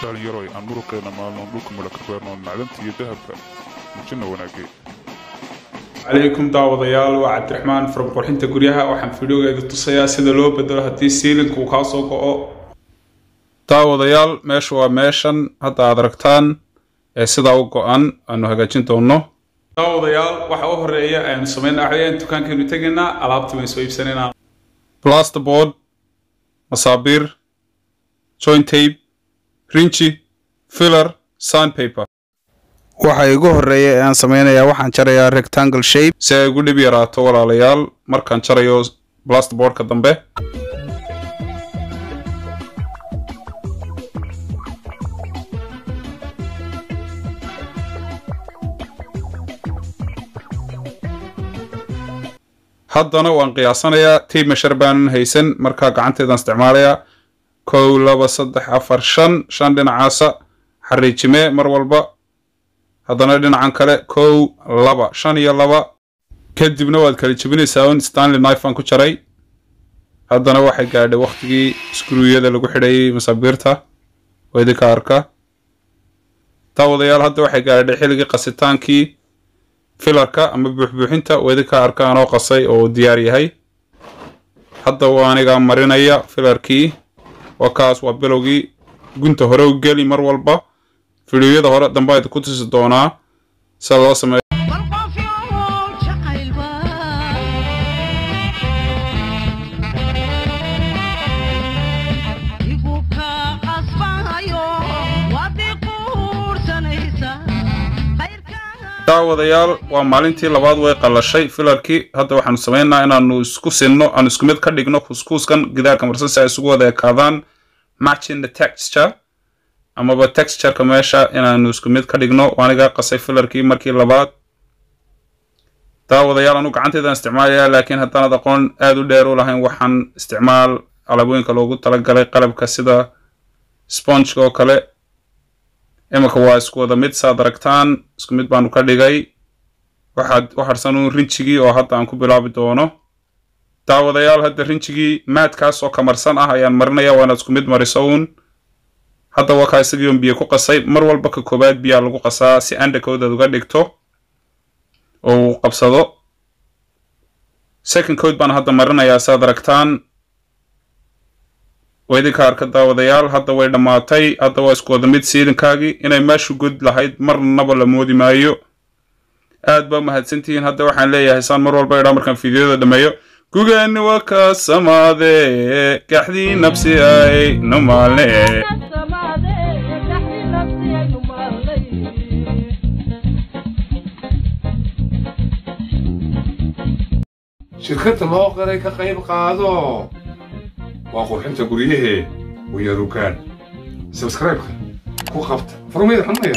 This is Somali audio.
dhalin yaro aan muruqeena maalmo dhulka malaka beerno macdanta iyo dahabka mujina wanaagay عليكم داوديال وعبد الرحمن from qurxinta guryaha waxaan fiidiyooga tusayaa sida loo bedelo hadii ceiling uu ka soo go'o daawadayaal meesha waa meeshan hadda aad aragtaan ee sida u go'an aanu hagaajin doono daawadayaal waxa uu horeeya aynu sameynaa axyaan dukaankeenu tageena alaabta way soo iibsanayna plasterboard masabir joint tape rinchi filler sandpaper waxa igu horeeyay aan sameeynayaa waxaan jarayaa rectangle shape si ay ugu dhib yaraato walaalayaal markaan jarayo plasterboardka dambe haddana waan qiyaasanayaa tape measure baan haysan markaa gacanteedaan isticmaalayaa 1 2 3 4 5 dhinacaasa xariijime mar walba haddana dhinacan kale 1 2 5 iyo 2 kadibna waad kala jabinaysaa on Stanley knife aan ku jaray haddana waxay gaadhay waqtigii screw-yada lagu xidhay masabirta weedika arka daawadayaal hadda waxay gaadhay xilligii qasitaankii fillerka ama buuxbuuxinta weedika arka anoo qasay oo diyaar yahay hadda waa aniga marinaya fillerkii wakaas waa bilowgii gunta hore u geli mar walba fiidiyada hore dambe aad ku tusi doonaa sida loo sameeyo daawadayaal waa maalintii labaad way qalashay fillerkii hadda waxaanu sameynaa inaanu isku sinno aan isku mid ka dhigno kuskuskan gidaarka marsan si ay isugu wada ekaadaan matching the texture ama texture-ka meesha inaanu isku mid ka dhigno waaniga qasay fillerkii markii labaad daawadayaal anu gacanteedaan isticmaalayaa laakiin haddaan aqoon aad u dheer u lahayn waxaan isticmaal alaabooyinka loogu talagalay qalabka sida sponge oo kale imaka waa isku wada mid saad aragtaan isku mid baanu ka dhigay waxaadsan rinjigii oo hadda aan ku bilaabi doono daawadayaal hadda rinjigii maadkaas oo kamarsan ah ayaan marinaya waana isku mid mariso hadda waa ka isagii biyo ku qasay mar walba ka koobaad biyo lagu qasaa si undercoat uga dhigto oo qabsado second coat baan hadda marinayaa saad aragtaan weedika arka daawadayaal hadda way dhamaatay hadda waa isku wada mid siilinkaagii inay meeshu god lahayd marnaba la moodi maayo aad baa mahadsantihiin hadda waxaan leeyahay saan mar walba idhaa markaan fiidiyada dhameeyo gugeeni waa ka samaade gaxdii nafsi ay numaalne shirkadda loo qaray ka qayb qaado waa qurxinta guryaha ويا ركان سبسكرايب ku qabta furmada xumaya